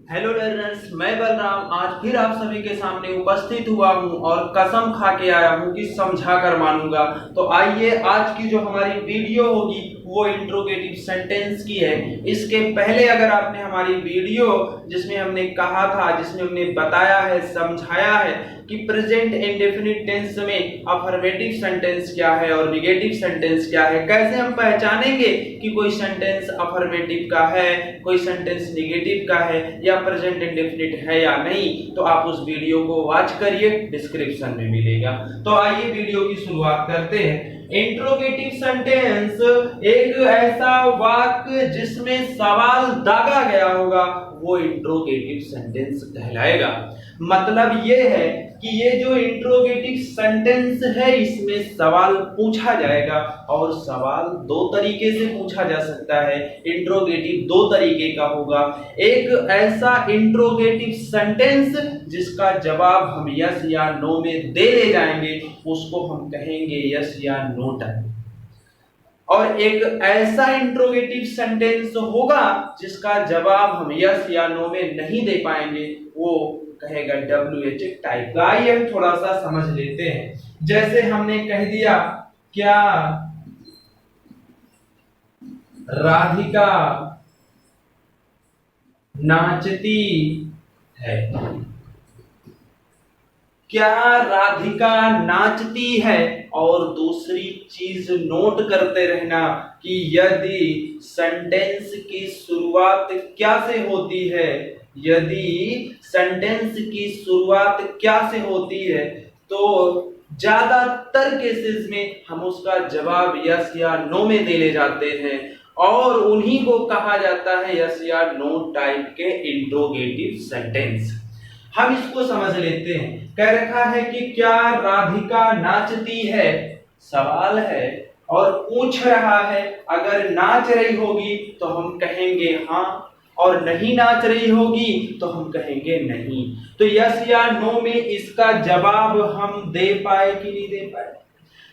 Hello learners, मैं बलराम आज फिर आप सभी के सामने उपस्थित हुआ हूं और कसम खा के आया हूं कि समझा कर मानूंगा। तो आइए, आज की जो हमारी वीडियो होगी वो इंट्रोगेटिव सेंटेंस की है। इसके पहले अगर आपने हमारी वीडियो जिसमें हमने कहा था, जिसमें हमने बताया है, समझाया है कि प्रेजेंट इंडेफिनिट टेंस में अफर्मेटिव सेंटेंस क्या है और निगेटिव सेंटेंस क्या है, कैसे हम पहचानेंगे कि कोई सेंटेंस अफर्मेटिव का है, कोई सेंटेंस निगेटिव का है या प्रेजेंट इंडेफिनिट है या नहीं, तो आप उस वीडियो को वॉच करिए, डिस्क्रिप्शन में मिलेगा। तो आइए वीडियो की शुरुआत करते हैं। इंट्रोगेटिव सेंटेंस एक ऐसा वाक्य जिसमें सवाल दागा गया होगा वो इंट्रोगेटिव सेंटेंस कहलाएगा। मतलब ये है कि ये जो इंट्रोगेटिव सेंटेंस है इसमें सवाल पूछा जाएगा और सवाल दो तरीके से पूछा जा सकता है। इंट्रोगेटिव दो तरीके का होगा। एक ऐसा इंट्रोगेटिव सेंटेंस जिसका जवाब हम यस या नो में दे ले जाएंगे, उसको हम कहेंगे यस या नो टाइप। और एक ऐसा इंट्रोगेटिव सेंटेंस होगा जिसका जवाब हम यस या नो में नहीं दे पाएंगे, वो कहेगा WH टाइप का। आइए हम थोड़ा सा समझ लेते हैं। जैसे हमने कह दिया, क्या राधिका नाचती है? क्या राधिका नाचती है? और दूसरी चीज नोट करते रहना कि यदि सेंटेंस की शुरुआत क्या से होती है, यदि सेंटेंस की शुरुआत क्या से होती है तो ज्यादातर केसेस में हम उसका जवाब यस या नो में दे ले जाते हैं और उन्हीं को कहा जाता है यस या नो टाइप के इंट्रोगेटिव सेंटेंस। हम इसको समझ लेते हैं। कह रखा है कि क्या राधिका नाचती है, सवाल है और पूछ रहा है अगर नाच रही होगी तो हम कहेंगे हाँ और नहीं नाच रही होगी तो हम कहेंगे नहीं। तो यस या नो में इसका जवाब हम दे पाए कि नहीं दे पाए?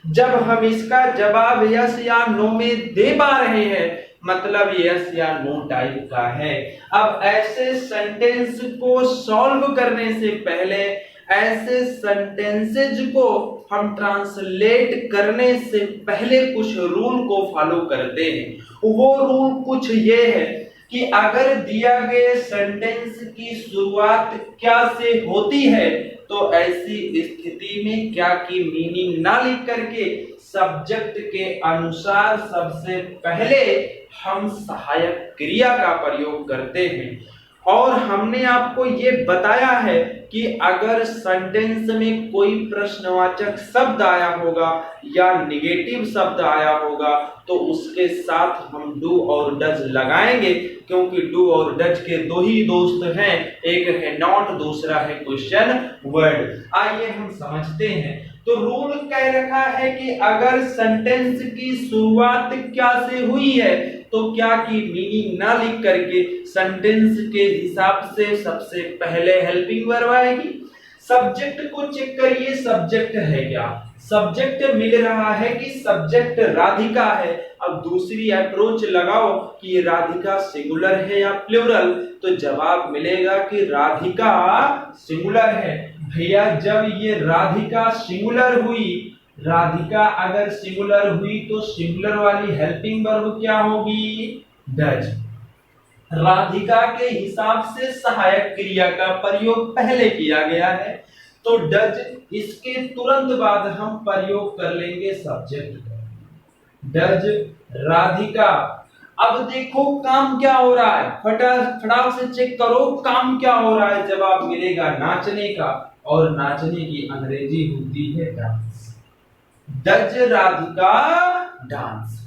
जब हम इसका जवाब यस या नो में दे पा रहे हैं मतलब यस या नो टाइप का है। अब ऐसे सेंटेंस को सॉल्व करने से पहले, ऐसे सेंटेंसेज को हम ट्रांसलेट करने से पहले कुछ रूल को फॉलो करते हैं। वो रूल कुछ ये है कि अगर दिया गए सेंटेंस की शुरुआत क्या से होती है तो ऐसी स्थिति में क्या की मीनिंग ना लिख करके सब्जेक्ट के अनुसार सबसे पहले हम सहायक क्रिया का प्रयोग करते हैं। और हमने आपको ये बताया है कि अगर सेंटेंस में कोई प्रश्नवाचक शब्द आया होगा या निगेटिव शब्द आया होगा तो उसके साथ हम डू और डज लगाएंगे, क्योंकि डू और डज के दो ही दोस्त हैं, एक है नॉट, दूसरा है क्वेश्चन वर्ड। आइए हम समझते हैं। तो रूल कह रखा है कि अगर सेंटेंस की शुरुआत क्या से हुई है तो क्या की मीनिंग ना लिख करके सेंटेंस के हिसाब से सबसे पहले हेल्पिंग वर्ब आएगी। सब्जेक्ट को चेक करिए, सब्जेक्ट है क्या? सब्जेक्ट मिल रहा है कि सब्जेक्ट राधिका है। अब दूसरी अप्रोच लगाओ कि राधिका सिंगुलर है या प्लूरल, तो जवाब मिलेगा कि राधिका सिंगुलर है। भैया जब ये राधिका सिंगुलर हुई, राधिका अगर सिंगुलर हुई तो सिंगुलर वाली हेल्पिंग वर्ब क्या होगी? डज। राधिका के हिसाब से सहायक क्रिया का प्रयोग पहले किया गया है तो डज। इसके तुरंत बाद हम प्रयोग कर लेंगे सब्जेक्ट का, डज राधिका। अब देखो काम क्या हो रहा है, फटाफट से चेक करो काम क्या हो रहा है। जवाब मिलेगा नाचने का, और नाचने की अंग्रेजी होती है डांस। Does Radhika dance.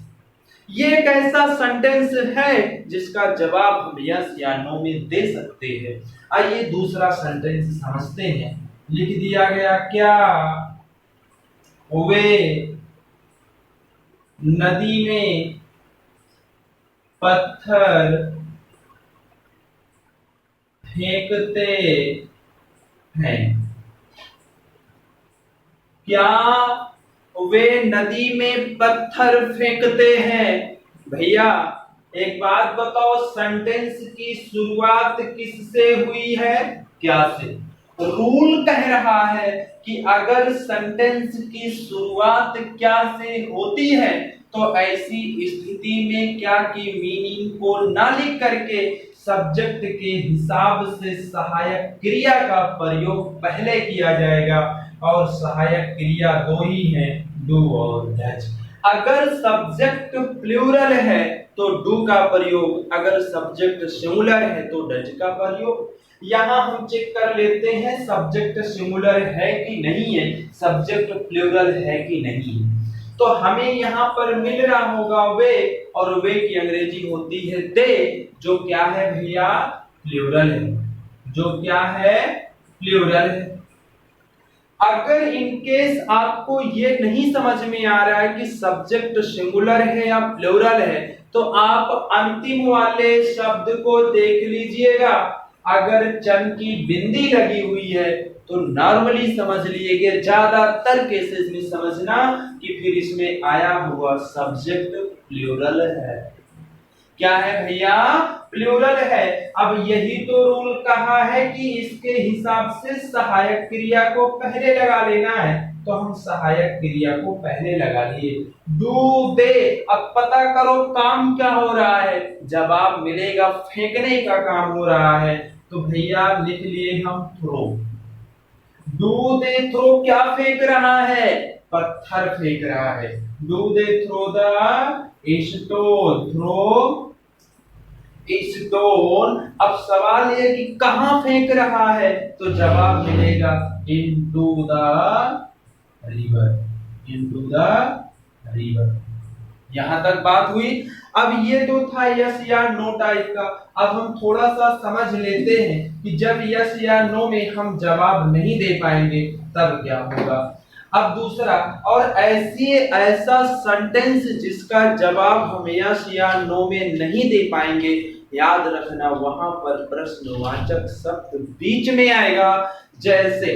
ये एक ऐसा सेंटेंस है जिसका जवाब हम यस या नो में दे सकते हैं। आइए दूसरा सेंटेंस समझते हैं। लिख दिया गया, क्या वे नदी में पत्थर फेंकते हैं? क्या वे नदी में पत्थर फेंकते हैं? भैया एक बात बताओ, सेंटेंस की शुरुआत किससे हुई है? क्या से? रूल कह रहा है कि अगर सेंटेंस की शुरुआत क्या से होती है तो ऐसी स्थिति में क्या की मीनिंग को ना लिख करके सब्जेक्ट के हिसाब से सहायक क्रिया का प्रयोग पहले किया जाएगा, और सहायक क्रिया दो ही हैं, डू और डज। अगर सब्जेक्ट प्लूरल है तो डू का प्रयोग, अगर सब्जेक्ट सिंगुलर है तो डज का प्रयोग। यहां हम चेक कर लेते हैं सब्जेक्ट सिंगुलर है कि नहीं है, सब्जेक्ट प्लूरल है कि नहीं है। तो हमें यहाँ पर मिल रहा होगा वे, और वे की अंग्रेजी होती है दे, जो क्या है भैया? प्लूरल है, जो क्या है? प्लूरल है। अगर इनकेस आपको ये नहीं समझ में आ रहा है कि सब्जेक्ट सिंगुलर है या प्लूरल है, तो आप अंतिम वाले शब्द को देख लीजिएगा। अगर चन की बिंदी लगी हुई है तो नॉर्मली समझ लीजिएगा, ज्यादातर केसेस में समझना कि फिर इसमें आया हुआ सब्जेक्ट प्लूरल है। क्या है भैया? प्लूरल है। अब यही तो रूल कहा है कि इसके हिसाब से सहायक क्रिया को पहले लगा लेना है, तो हम सहायक क्रिया को पहले लगा लिए, डू दे। अब पता करो काम क्या हो रहा है, जवाब मिलेगा फेंकने का काम हो रहा है, तो भैया लिख लिए हम थ्रो। डू दे थ्रो क्या फेंक रहा है? पत्थर फेंक रहा है। Do they throw the stone, throw stone. अब सवाल यह कि कहां फेंक रहा है, तो जवाब मिलेगा into the river, into the river. यहां तक बात हुई। अब ये तो था यस या नो टाइप का। अब हम थोड़ा सा समझ लेते हैं कि जब यस या नो में हम जवाब नहीं दे पाएंगे तब क्या होगा। अब दूसरा, और ऐसा सेंटेंस जिसका जवाब हम यस या नो में नहीं दे पाएंगे, याद रखना वहां पर प्रश्नवाचक शब्द बीच में आएगा। जैसे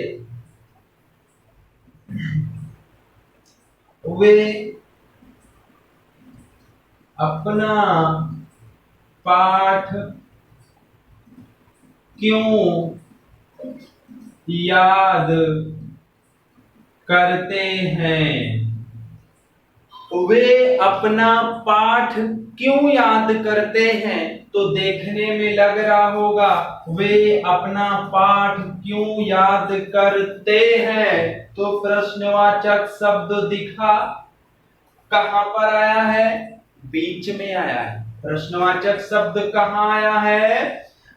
वे अपना पाठ क्यों याद करते हैं? वे अपना पाठ क्यों याद करते हैं? तो देखने में लग रहा होगा वे अपना पाठ क्यों याद करते हैं, तो प्रश्नवाचक शब्द दिखा, कहां पर आया है? बीच में आया है। प्रश्नवाचक शब्द कहां आया है?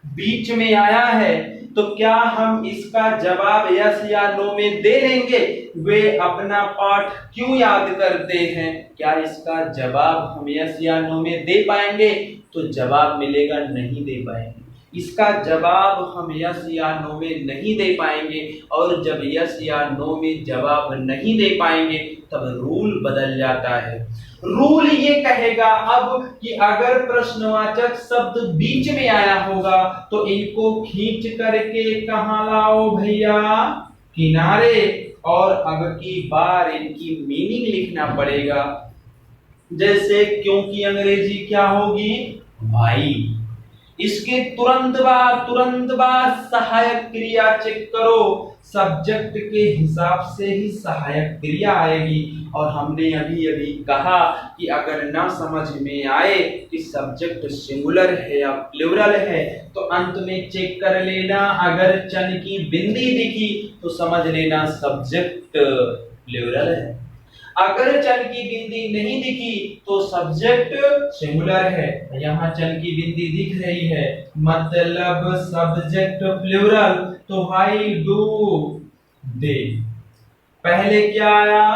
बीच में आया है। तो क्या हम इसका जवाब यस या नो में दे लेंगे? वे अपना पाठ क्यों याद करते हैं, क्या इसका जवाब हम यस या नो में दे पाएंगे? तो जवाब मिलेगा नहीं दे पाएंगे। इसका जवाब हम यस या नो में नहीं दे पाएंगे, और जब यस या नो में जवाब नहीं दे पाएंगे तब रूल बदल जाता है। रूल ये कहेगा अब कि अगर प्रश्नवाचक शब्द बीच में आया होगा तो इनको खींच करके कहां लाओ भैया? किनारे। और अब की बार इनकी मीनिंग लिखना पड़ेगा। जैसे क्यों की अंग्रेजी क्या होगी? भाई। इसके तुरंत बाद सहायक क्रिया चेक करो, सब्जेक्ट के हिसाब से ही सहायक क्रिया आएगी। और हमने अभी अभी कहा कि अगर ना समझ में आए कि सब्जेक्ट सिंगुलर है या प्लूरल है तो अंत में चेक कर लेना, अगर चन की बिंदी दिखी तो समझ लेना सब्जेक्ट प्लूरल है, अगर चन की बिंदी नहीं दिखी तो सब्जेक्ट सिंगुलर है। यहाँ चन की बिंदी दिख रही है, मतलब सब्जेक्ट प्लूरल, तो व्हाई डू दे। पहले क्या आया?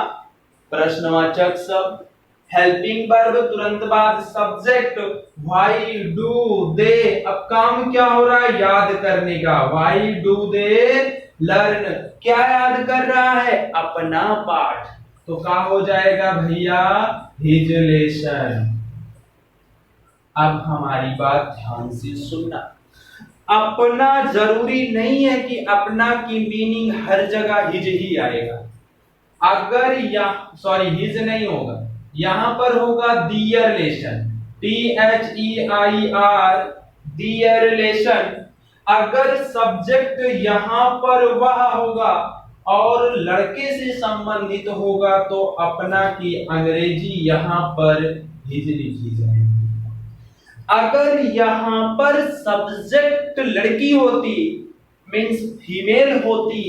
प्रश्नवाचक शब्द, हेल्पिंग वर्ब, तुरंत बाद सब्जेक्ट, व्हाई डू दे। अब काम क्या हो रहा है? याद करने का। व्हाई डू दे लर्न, क्या याद कर रहा है? अपना पाठ। तो क्या हो जाएगा भैया? His lesson. अब हमारी बात ध्यान से सुनना। अपना जरूरी नहीं है कि अपना की मीनिंग हर जगह हिज ही आएगा। अगर हिज नहीं होगा, यहां पर होगा their lesson. THEIR, dear relation. अगर सब्जेक्ट यहां पर वह होगा और लड़के से संबंधित होगा तो अपना की अंग्रेजी यहां पर हिज लिखी जाएगी। अगर यहां पर सब्जेक्ट लड़की होती मीन्स फीमेल होती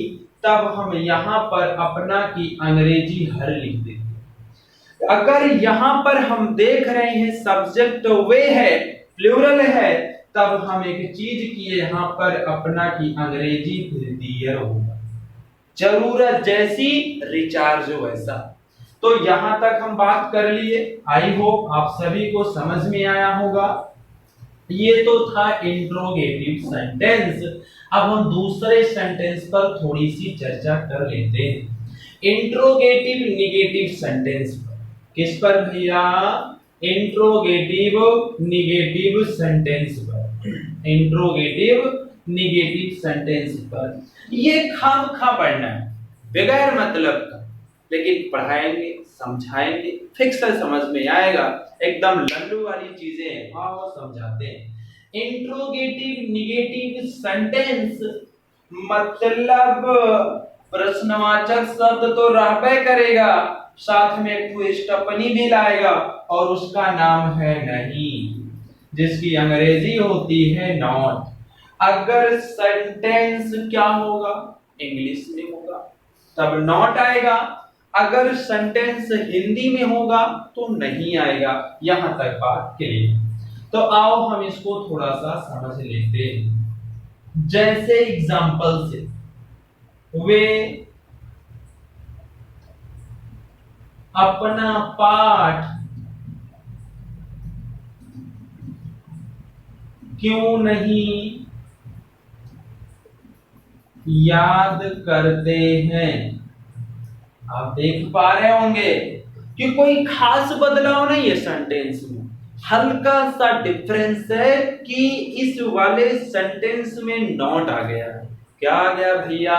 तब हम यहां पर अपना की अंग्रेजी हर लिख देते। अगर यहां पर हम देख रहे हैं सब्जेक्ट वे है, प्लूरल है, तब हम एक चीज की यहां पर अपना की अंग्रेजी फिर डियर होगा। जरूरत जैसी रिचार्ज वैसा। तो यहां तक हम बात कर लिए। आई होप आप सभी को समझ में आया होगा। ये तो था इंट्रोगेटिव सेंटेंस। अब हम दूसरे सेंटेंस पर थोड़ी सी चर्चा कर लेते हैं। इंट्रोगेटिव निगेटिव सेंटेंस पर। किस पर भैया? इंट्रोगेटिव निगेटिव सेंटेंस पर। इंट्रोगेटिव निगेटिव सेंटेंस पर। ये खामखा पढ़ना है बगैर मतलब का, लेकिन पढ़ाएंगे समझाएंगे फिक्स समझ में आएगा। एकदम लल्लू वाली चीजें हैं, आओ समझाते हैं। इंट्रोगेटिव निगेटिव सेंटेंस मतलब प्रश्नवाचक शब्द तो रहबे करेगा, साथ में एक स्टपनी भी लाएगा और उसका नाम है नहीं, जिसकी अंग्रेजी होती है नॉट। अगर सेंटेंस क्या होगा? इंग्लिश में होगा तब नॉट आएगा। अगर सेंटेंस हिंदी में होगा तो नहीं आएगा। यहां तक बात क्लियर। तो आओ हम इसको थोड़ा सा समझ लेते हैं। जैसे एग्जांपल से, वे अपना पाठ क्यों नहीं याद करते हैं? आप देख पा रहे होंगे कि कोई खास बदलाव नहीं है सेंटेंस में, हल्का सा डिफरेंस है कि इस वाले सेंटेंस में नॉट आ गया है। क्या आ गया भैया?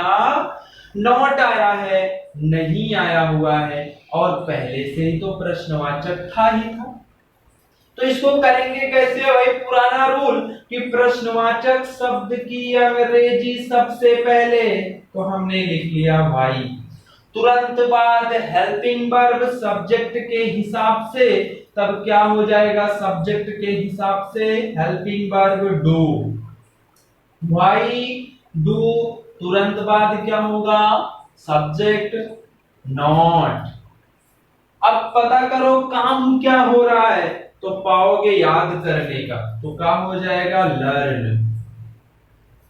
नॉट आया है, नहीं आया हुआ है, और पहले से ही तो प्रश्नवाचक था ही था। तो इसको करेंगे कैसे भाई? पुराना रूल कि प्रश्नवाचक शब्द की अंग्रेजी सबसे पहले तो हमने लिख लिया भाई, तुरंत बाद हेल्पिंग वर्ब सब्जेक्ट के हिसाब से, तब क्या हो जाएगा? सब्जेक्ट के हिसाब से helping verb do, why do, तुरंत बाद क्या होगा? Subject not. अब पता करो काम क्या हो रहा है तो पाओगे याद करने का, तो क्या हो जाएगा? लर्न।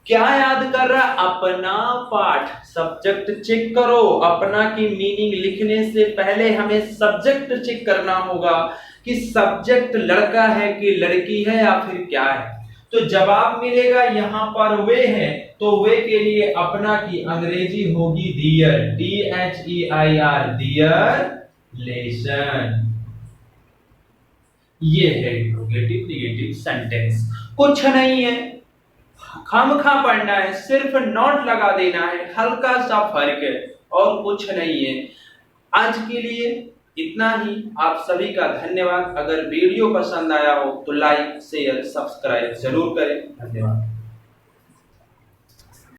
क्या याद कर रहा? अपना पाठ। सब्जेक्ट चेक करो। अपना की मीनिंग लिखने से पहले हमें सब्जेक्ट चेक करना होगा कि सब्जेक्ट लड़का है कि लड़की है या फिर क्या है। तो जवाब मिलेगा यहां पर वे है, तो वे के लिए अपना की अंग्रेजी होगी डियर, DHEIR, डियर लेसन। ये है इंट्रोगेटिव निगेटिव सेंटेंस। कुछ नहीं है, खामखा पढ़ना है, सिर्फ नॉट लगा देना है, हल्का सा फर्क है और कुछ नहीं है। आज के लिए इतना ही। आप सभी का धन्यवाद। अगर वीडियो पसंद आया हो तो लाइक शेयर सब्सक्राइब जरूर करें। धन्यवाद।